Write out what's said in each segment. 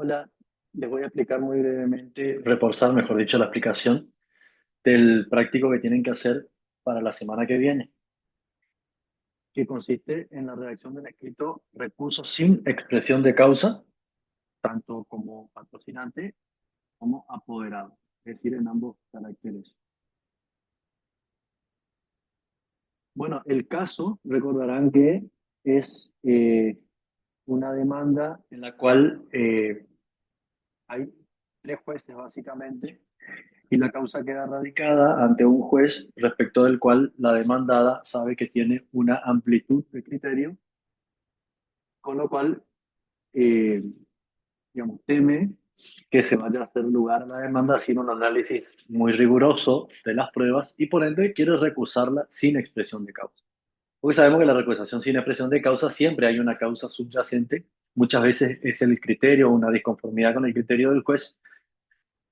Hola, les voy a explicar muy brevemente, reforzar, mejor dicho, la explicación del práctico que tienen que hacer para la semana que viene, que consiste en la redacción del escrito recurso sin expresión de causa, tanto como patrocinante como apoderado, es decir, en ambos caracteres. Bueno, el caso, recordarán que es una demanda en la cual hay tres jueces básicamente y la causa queda radicada ante un juez respecto del cual la demandada sabe que tiene una amplitud de criterio, con lo cual, eh, digamos, teme que se vaya a hacer lugar a la demanda sin un análisis muy riguroso de las pruebas y por ende quiere recusarla sin expresión de causa. Porque sabemos que la recusación sin expresión de causa siempre hay una causa subyacente, muchas veces es el criterio, una disconformidad con el criterio del juez.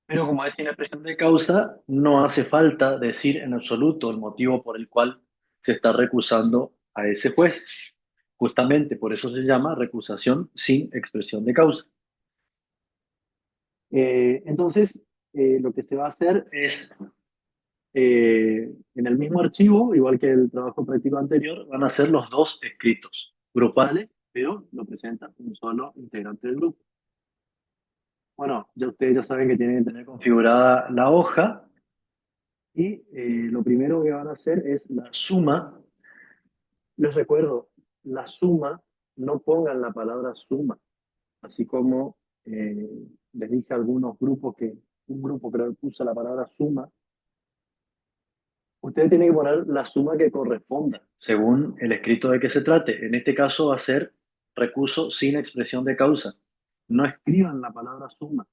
Pero como es sin expresión de causa, no hace falta decir en absoluto el motivo por el cual se está recusando a ese juez. Justamente por eso se llama recusación sin expresión de causa. Entonces, lo que se va a hacer es, en el mismo archivo, igual que el trabajo práctico anterior, van a ser los dos escritos grupales, pero lo presenta un solo integrante del grupo. Bueno, ya ustedes ya saben que tienen que tener configurada la hoja. Y lo primero que van a hacer es la suma. Les recuerdo, la suma, no pongan la palabra suma, así como eh, les dije a algunos grupos que, un grupo creo que usa la palabra suma, ustedes tienen que poner la suma que corresponda, según el escrito de que se trate. En este caso va a ser recurso sin expresión de causa. No escriban la palabra suma.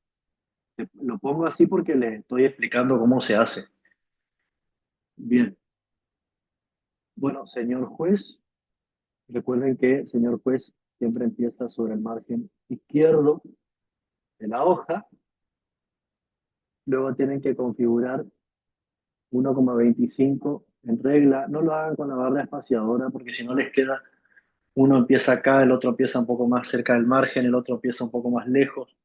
Lo pongo así porque les estoy explicando cómo se hace. Bien, bueno, señor juez. Recuerden que, señor juez, siempre empieza sobre el margen izquierdo de la hoja. Luego tienen que configurar 1,25 en regla. No lo hagan con la barra espaciadora porque si no les queda, uno empieza acá, el otro empieza un poco más cerca del margen, el otro empieza un poco más lejos.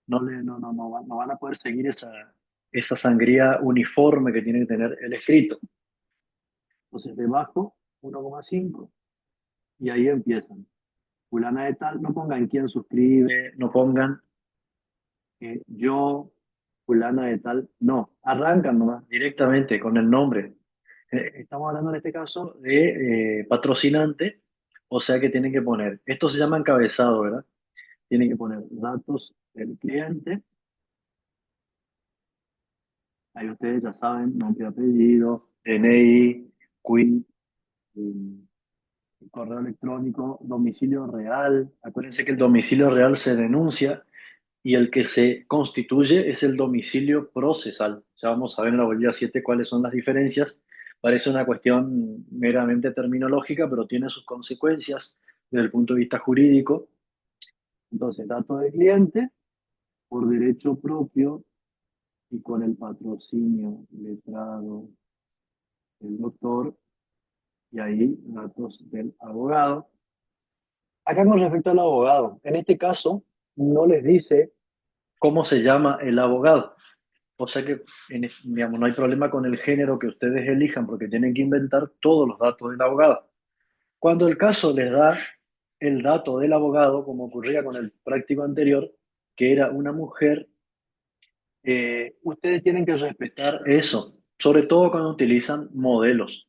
No van a poder seguir esa sangría uniforme que tiene que tener el escrito. Entonces, debajo, 1,5 y ahí empiezan. Fulana de tal, no pongan quién suscribe, no pongan yo, fulana de tal, no, arrancan nomás directamente con el nombre. Estamos hablando en este caso de patrocinante, o sea que tienen que poner, esto se llama encabezado, ¿verdad? Tienen que poner datos del cliente, ahí ustedes ya saben, nombre y apellido, DNI, CUI, correo electrónico, domicilio real. Acuérdense que el domicilio real se denuncia y el que se constituye es el domicilio procesal. Ya vamos a ver en la bolilla 7 cuáles son las diferencias. Parece una cuestión meramente terminológica, pero tiene sus consecuencias desde el punto de vista jurídico. Entonces, datos de cliente por derecho propio y con el patrocinio letrado del doctor y ahí datos del abogado. Acá con respecto al abogado, en este caso no les dice cómo se llama el abogado. O sea que, digamos, no hay problema con el género que ustedes elijan porque tienen que inventar todos los datos del abogado. Cuando el caso les da el dato del abogado, como ocurría con el práctico anterior, que era una mujer, ustedes tienen que respetar eso, sobre todo cuando utilizan modelos,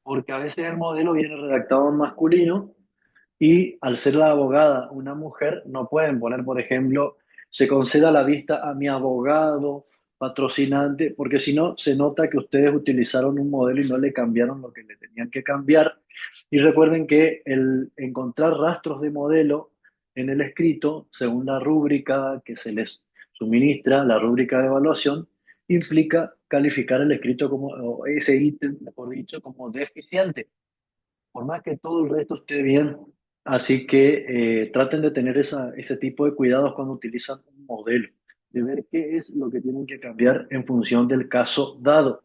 porque a veces el modelo viene redactado en masculino y al ser la abogada una mujer, no pueden poner, por ejemplo, se conceda la vista a mi abogado patrocinante, porque si no, se nota que ustedes utilizaron un modelo y no le cambiaron lo que le tenían que cambiar. Y recuerden que el encontrar rastros de modelo en el escrito, según la rúbrica que se les suministra, la rúbrica de evaluación, implica calificar el escrito como, o ese ítem, mejor dicho, como deficiente por más que todo el resto esté bien. Así que traten de tener ese tipo de cuidados cuando utilizan un modelo, de ver qué es lo que tienen que cambiar en función del caso dado,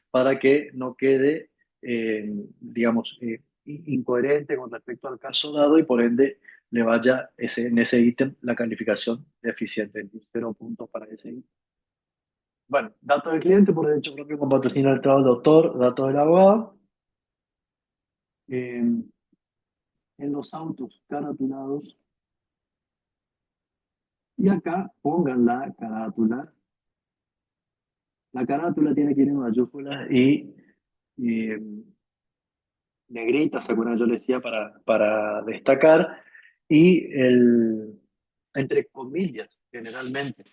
para que no quede, digamos, incoherente con respecto al caso dado y por ende le vaya en ese ítem la calificación deficiente, 0 puntos para ese ítem. Bueno, datos del cliente por derecho propio con patrocinio del trabajo del autor, datos del abogado. Eh, en los autos caratulados, y acá pongan la carátula. La carátula tiene que ir en mayúsculas y eh, negrita, ¿se acuerdan? Yo le decía para destacar, y entre comillas, generalmente.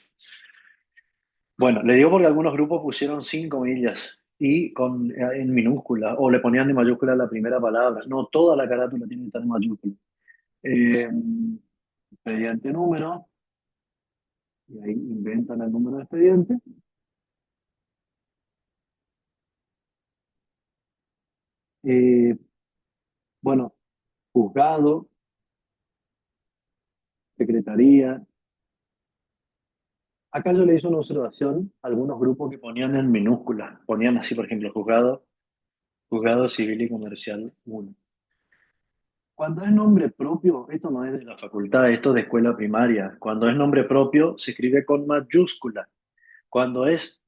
Bueno, le digo porque algunos grupos pusieron sin comillas y en minúscula, o le ponían de mayúscula la primera palabra. No, toda la carátula tiene que estar en mayúscula. Eh, expediente número, y ahí inventan el número de expediente. Eh, bueno, juzgado, secretaría. Acá yo le hice una observación a algunos grupos que ponían en minúsculas, ponían así, por ejemplo, juzgado civil y comercial uno. Cuando es nombre propio, esto no es de la facultad, esto es de escuela primaria. Cuando es nombre propio, se escribe con mayúscula. Cuando es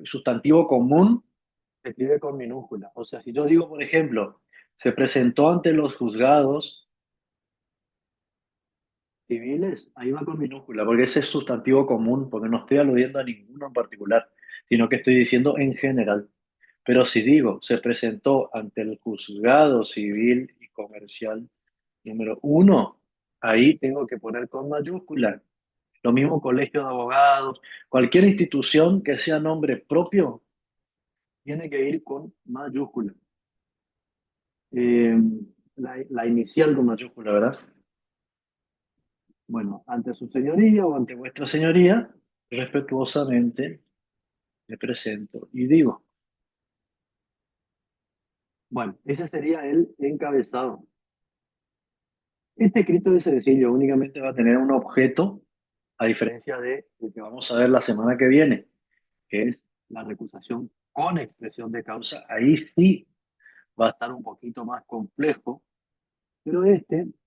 sustantivo común, se escribe con minúscula. O sea, si yo digo, por ejemplo, se presentó ante los juzgados civiles, ahí va con minúscula, porque ese es sustantivo común, porque no estoy aludiendo a ninguno en particular, sino que estoy diciendo en general. Pero si digo, se presentó ante el juzgado civil y comercial número uno, ahí tengo que poner con mayúscula. Lo mismo colegio de abogados, cualquier institución que sea nombre propio, tiene que ir con mayúscula. Eh, la inicial con mayúscula, ¿verdad? Bueno, ante su señoría o ante vuestra señoría, respetuosamente me presento y digo. Bueno, ese sería el encabezado. Este escrito es sencillo, únicamente va a tener un objeto, a diferencia de lo que vamos a ver la semana que viene, que es la recusación con expresión de causa. Ahí sí va a estar un poquito más complejo, pero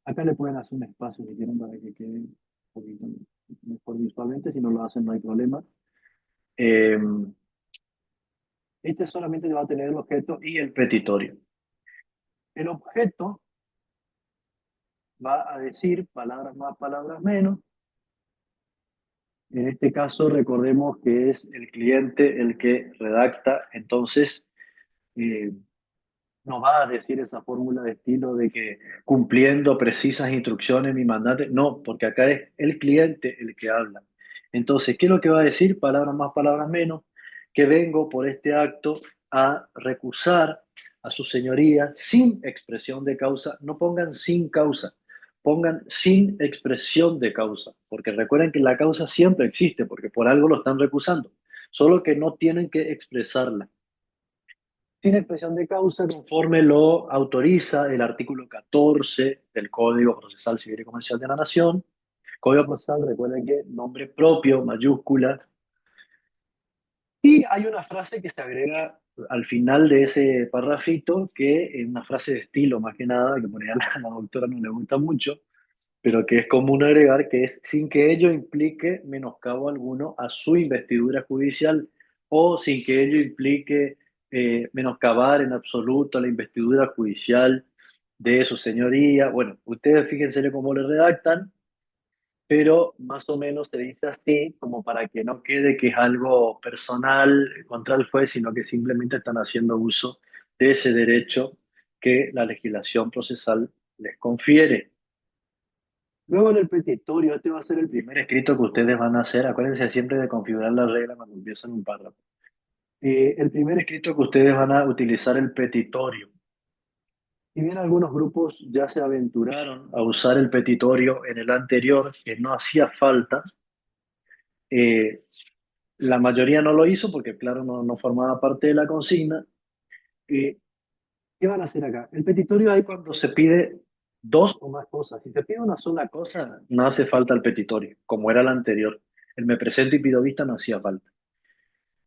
acá le pueden hacer un espacio si quieren para que quede un poquito mejor visualmente, si no lo hacen no hay problema. Eh, solamente va a tener el objeto y el petitorio. El objeto va a decir palabras más, palabras menos. En este caso, recordemos que es el cliente el que redacta, entonces eh, no va a decir esa fórmula de estilo de que cumpliendo precisas instrucciones mi mandante, no, porque acá es el cliente el que habla. Entonces, ¿qué es lo que va a decir? Palabras más, palabras menos, que vengo por este acto a recusar a su señoría sin expresión de causa, no pongan sin causa, pongan sin expresión de causa, porque recuerden que la causa siempre existe, porque por algo lo están recusando, solo que no tienen que expresarla sin expresión de causa conforme lo autoriza el artículo 14 del Código Procesal Civil y Comercial de la Nación. Código Procesal, recuerden que nombre propio, mayúscula. Y hay una frase que se agrega al final de ese parrafito, que es una frase de estilo más que nada, que por ahí a la doctora no le gusta mucho, pero que es común agregar, que es sin que ello implique menoscabo alguno a su investidura judicial o sin que ello implique menoscabar en absoluto la investidura judicial de su señoría. Bueno, ustedes fíjense cómo le redactan, pero más o menos se dice así como para que no quede que es algo personal contra el juez, sino que simplemente están haciendo uso de ese derecho que la legislación procesal les confiere. Luego en el petitorio, este va a ser el primer escrito que ustedes van a hacer. Acuérdense siempre de configurar la regla cuando empiezan un párrafo. El primer escrito que ustedes van a utilizar el petitorio. Si bien algunos grupos ya se aventuraron a usar el petitorio en el anterior, que no hacía falta, eh, la mayoría no lo hizo porque, claro, no formaba parte de la consigna. Eh, ¿Qué van a hacer acá? El petitorio hay cuando se pide dos o más cosas. Si se pide una sola cosa, no hace falta el petitorio, como era el anterior. El me presento y pido vista no hacía falta.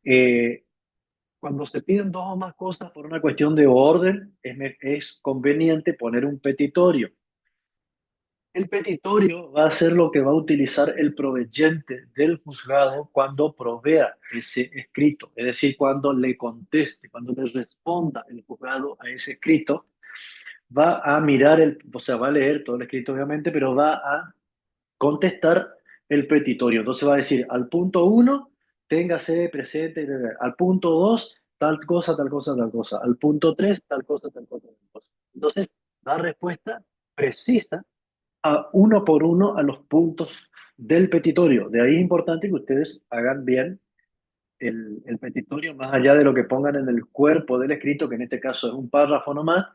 Eh, cuando se piden dos o más cosas por una cuestión de orden, es conveniente poner un petitorio. El petitorio va a ser lo que va a utilizar el proveyente del juzgado cuando provea ese escrito, es decir, cuando le conteste, cuando le responda el juzgado a ese escrito, va a mirar o sea, va a leer todo el escrito obviamente, pero va a contestar el petitorio. Entonces va a decir, al punto uno, téngase presente, al punto 2 tal cosa, tal cosa, tal cosa, al punto 3 tal cosa, tal cosa, tal cosa. Entonces, da respuesta precisa a uno por uno a los puntos del petitorio. De ahí es importante que ustedes hagan bien el petitorio, más allá de lo que pongan en el cuerpo del escrito, que en este caso es un párrafo nomás,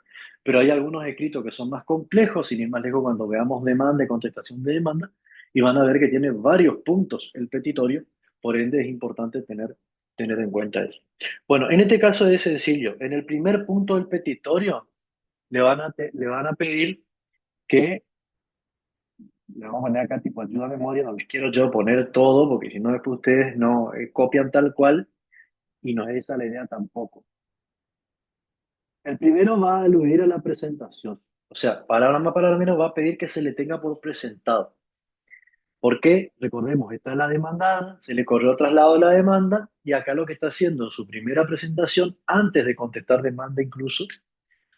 pero hay algunos escritos que son más complejos, sin ir más lejos cuando veamos demanda y contestación de demanda, y van a ver que tiene varios puntos el petitorio, por ende es importante tener en cuenta eso. Bueno, en este caso es sencillo. En el primer punto del petitorio le van a pedir que le vamos a poner acá tipo ayuda a memoria, no les quiero yo poner todo, porque si no después ustedes no copian tal cual y no es esa la idea tampoco. El primero va a aludir a la presentación. O sea, palabra más, palabra menos, va a pedir que se le tenga por presentado. ¿Por qué? Recordemos, esta es la demandada, se le corrió traslado de la demanda y acá lo que está haciendo en su primera presentación, antes de contestar demanda incluso,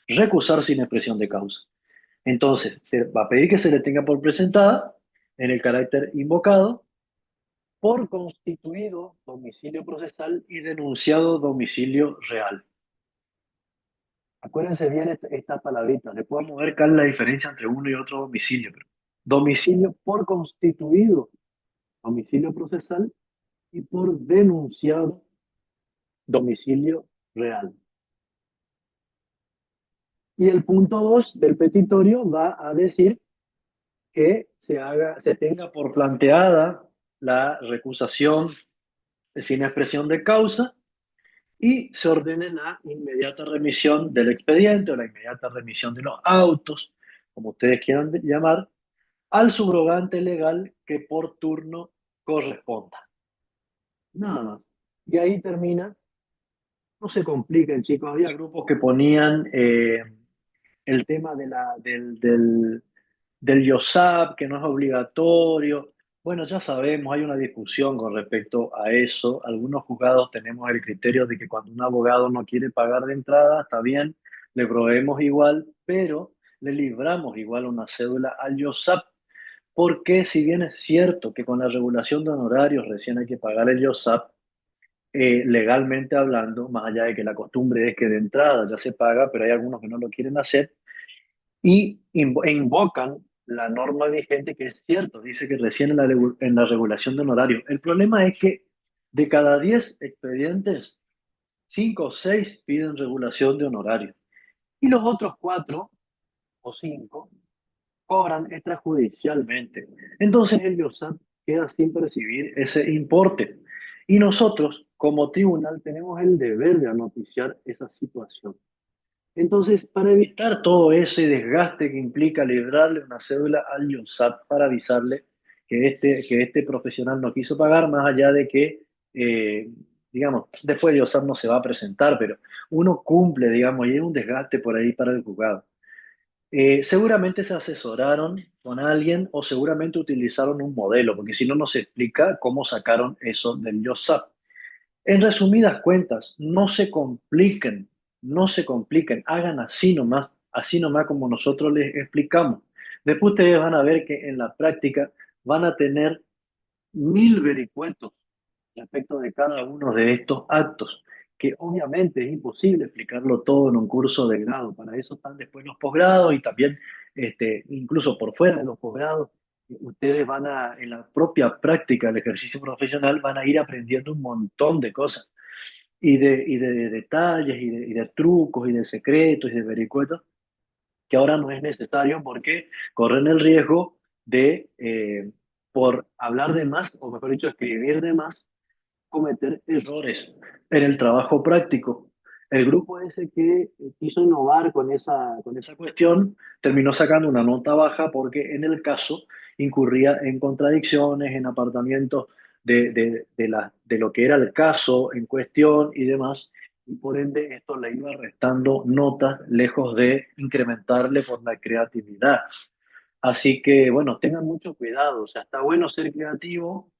recusar sin expresión de causa. Entonces, se va a pedir que se le tenga por presentada en el carácter invocado por constituido domicilio procesal y denunciado domicilio real. Acuérdense bien estas palabritas. Le podemos ver cuál es la diferencia entre uno y otro domicilio. Pero domicilio por constituido, domicilio procesal, y por denunciado, domicilio real. Y el punto 2 del petitorio va a decir que se tenga por planteada la recusación sin expresión de causa y se ordene la inmediata remisión del expediente o la inmediata remisión de los autos, como ustedes quieran llamar, al subrogante legal que por turno corresponda. Nada más. Y ahí termina. No se compliquen, chicos. Había grupos que ponían el tema del YOSAP, que no es obligatorio. Bueno, ya sabemos, hay una discusión con respecto a eso. Algunos juzgados tenemos el criterio de que cuando un abogado no quiere pagar de entrada, está bien, le proveemos igual, pero le libramos igual una cédula al YOSAP, porque si bien es cierto que con la regulación de honorarios recién hay que pagar el YOSAP, legalmente hablando, más allá de que la costumbre es que de entrada ya se paga, pero hay algunos que no lo quieren hacer, e invocan la norma vigente, que es cierto, dice que recién en la regulación de honorarios. El problema es que de cada 10 expedientes, 5 o 6 piden regulación de honorarios. Y los otros 4 o 5 cobran extrajudicialmente. Entonces el IOSAT queda sin percibir ese importe. Y nosotros, como tribunal, tenemos el deber de noticiar esa situación. Entonces, para evitar todo ese desgaste que implica librarle una cédula al IOSAT para avisarle que este profesional no quiso pagar, más allá de que, digamos, después el IOSAT no se va a presentar, pero uno cumple, digamos, y hay un desgaste por ahí para el juzgado. Seguramente se asesoraron con alguien o seguramente utilizaron un modelo, porque si no, no se explica cómo sacaron eso del YOSAP. En resumidas cuentas, no se compliquen, no se compliquen, hagan así nomás como nosotros les explicamos. Después ustedes van a ver que en la práctica van a tener 1000 vericuetos respecto de cada uno de estos actos, que obviamente es imposible explicarlo todo en un curso de grado. Para eso están después los posgrados y también, incluso por fuera de los posgrados, ustedes van a, en la propia práctica del ejercicio profesional, van a ir aprendiendo un montón de cosas y de detalles y de trucos y de secretos y de vericuetos que ahora no es necesario porque corren el riesgo de, por hablar de más, o mejor dicho, escribir de más, cometer errores en el trabajo práctico. El grupo ese que quiso innovar con esa cuestión terminó sacando una nota baja porque en el caso incurría en contradicciones, en apartamientos de lo que era el caso en cuestión y demás, y por ende esto le iba restando notas lejos de incrementarle por la creatividad. Así que, bueno, tengan mucho cuidado. O sea, está bueno ser creativo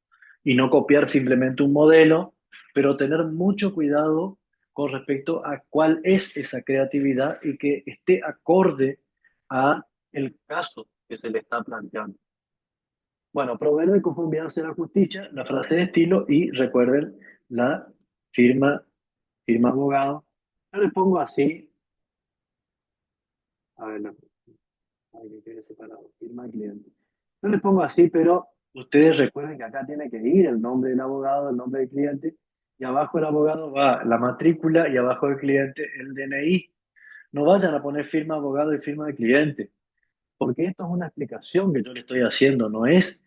y no copiar simplemente un modelo, pero tener mucho cuidado con respecto a cuál es esa creatividad y que esté acorde a el caso que se le está planteando. Bueno, proveer de conformidad hacia la justicia, la frase de estilo y recuerden la firma, firma abogado. Yo le pongo así, a ver, no, hay que quede separado, firma cliente. Yo le pongo así, pero ustedes recuerden que acá tiene que ir el nombre del abogado, el nombre del cliente, y abajo del abogado va la matrícula y abajo del cliente el DNI. No vayan a poner firma abogado y firma de cliente, porque esto es una explicación que yo le estoy haciendo, no es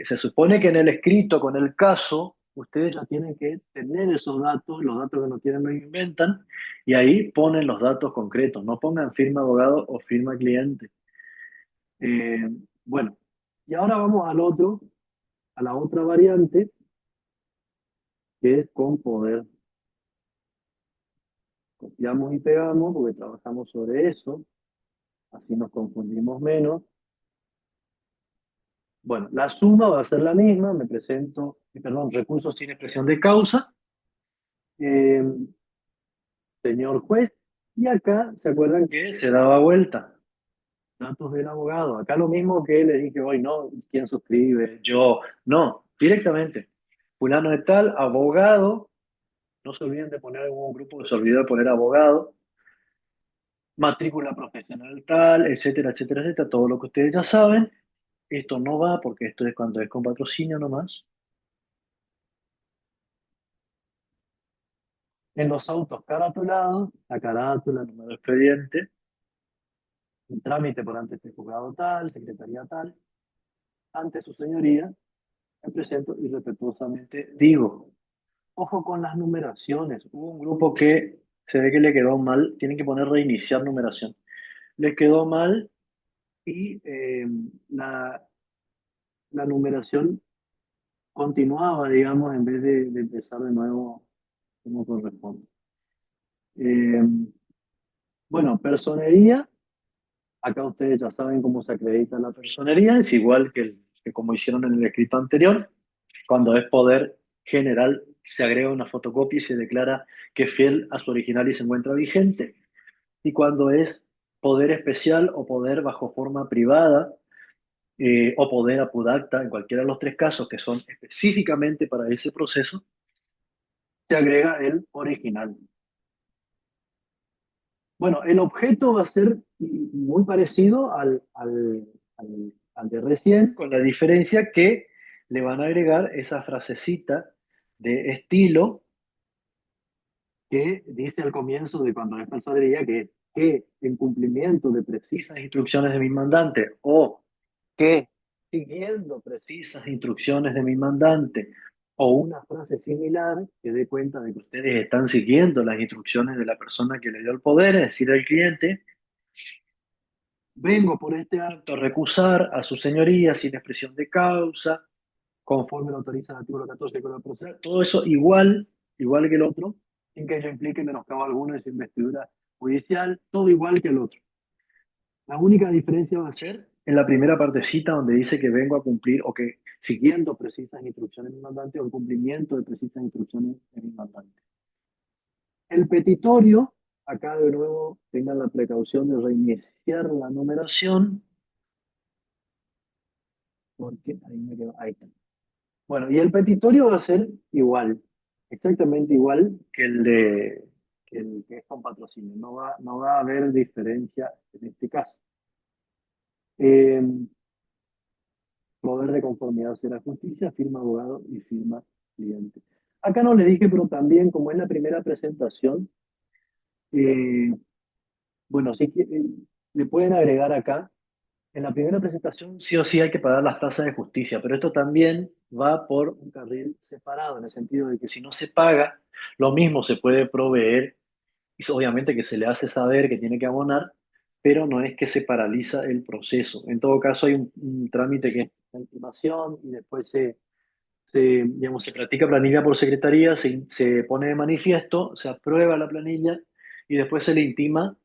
se supone que en el escrito con el caso, ustedes ya tienen que tener esos datos, los datos que no tienen los inventan, y ahí ponen los datos concretos, no pongan firma abogado o firma cliente. Eh, bueno, y ahora vamos al otro, a la otra variante, que es con poder. Copiamos y pegamos porque trabajamos sobre eso, así nos confundimos menos. Bueno, la suma va a ser la misma, me presento, perdón, recursos sin expresión de causa, eh, señor juez, y acá, ¿se acuerdan que se daba vuelta? Datos del abogado. Acá lo mismo que le dije hoy, no, ¿quién suscribe? Yo, no, directamente. Fulano de tal, abogado, no se olviden de poner algún grupo que se olvidó de poner abogado, matrícula profesional tal, etcétera, etcétera, etcétera, todo lo que ustedes ya saben. Esto no va porque esto es cuando es con patrocinio nomás. En los autos caratulados, la carátula, número de expediente, un trámite por ante este juzgado tal, secretaría tal, ante su señoría, me presento y respetuosamente digo, ojo con las numeraciones. Hubo un grupo que se ve que le quedó mal, tienen que poner reiniciar numeración. Les quedó mal y la numeración continuaba, digamos, en vez de empezar de nuevo como corresponde. Eh, bueno, personería. Acá ustedes ya saben cómo se acredita la personería, es igual que como hicieron en el escrito anterior. Cuando es poder general, se agrega una fotocopia y se declara que es fiel a su original y se encuentra vigente. Y cuando es poder especial o poder bajo forma privada o poder apudacta, en cualquiera de los tres casos que son específicamente para ese proceso, se agrega el original. Bueno, el objeto va a ser muy parecido al de recién, con la diferencia que le van a agregar esa frasecita de estilo que dice al comienzo de cuando es personería que en cumplimiento de precisas instrucciones de mi mandante o que siguiendo precisas instrucciones de mi mandante o una frase similar que dé cuenta de que ustedes están siguiendo las instrucciones de la persona que le dio el poder, es decir, el cliente, vengo por este acto a recusar a su señoría sin expresión de causa, conforme lo autoriza el artículo 14 del Código Procesal. Todo eso igual, igual que el otro, sin que ello implique menoscabo alguno de su investidura judicial, todo igual que el otro. La única diferencia va a ser en la primera partecita donde dice que vengo a cumplir o que siguiendo precisas instrucciones de mi mandante o el cumplimiento de precisas instrucciones de mi mandante. El petitorio, acá de nuevo tengan la precaución de reiniciar la numeración, porque ahí me quedo, ahí está. Bueno, y el petitorio va a ser igual, exactamente igual que el que es con patrocinio. No va a haber diferencia en este caso. Eh, Poder de conformidad hacia la justicia, firma abogado y firma cliente. Acá no le dije, pero también como es la primera presentación, eh, bueno, sí que le pueden agregar acá. En la primera presentación sí o sí hay que pagar las tasas de justicia, pero esto también va por un carril separado, en el sentido de que si no se paga, lo mismo se puede proveer, y obviamente que se le hace saber que tiene que abonar, pero no es que se paraliza el proceso. En todo caso hay un trámite que es la intimación y después digamos, se practica planilla por secretaría, se pone de manifiesto, se aprueba la planilla y después se le intima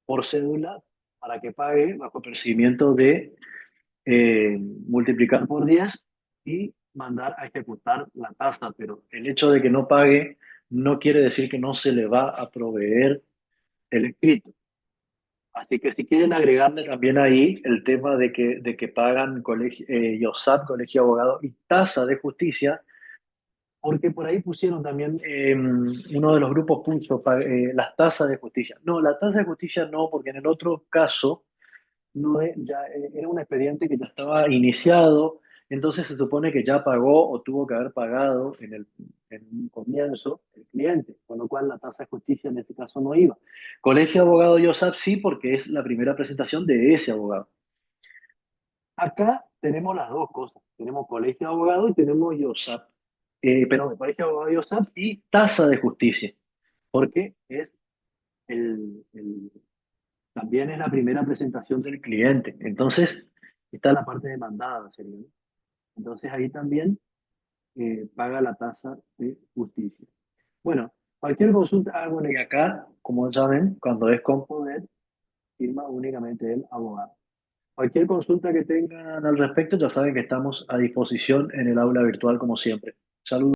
por cédula para que pague bajo procedimiento de multiplicar por 10 y mandar a ejecutar la tasa. Pero el hecho de que no pague no quiere decir que no se le va a proveer el escrito. Así que si quieren agregarle también ahí el tema de que pagan colegio, IOSAP, Colegio de Abogados, y tasa de justicia, porque por ahí pusieron también, uno de los grupos puso las tasas de justicia. No, la tasa de justicia no, porque en el otro caso no ya era un expediente que ya estaba iniciado, entonces se supone que ya pagó o tuvo que haber pagado en un comienzo el cliente, con lo cual la tasa de justicia en este caso no iba. Colegio de Abogados y OSAP sí, porque es la primera presentación de ese abogado. Acá tenemos las dos cosas, tenemos Colegio de Abogados y tenemos IOSAP, pero Colegio de Abogados y OSAP y tasa de justicia, porque es el también es la primera presentación del cliente. Entonces, está la parte demandada, sería, ¿no? Entonces, ahí también paga la tasa de justicia. Bueno, cualquier consulta, bueno, y acá, como saben, cuando es con poder, firma únicamente el abogado. Cualquier consulta que tengan al respecto, ya saben que estamos a disposición en el aula virtual como siempre. Saludos.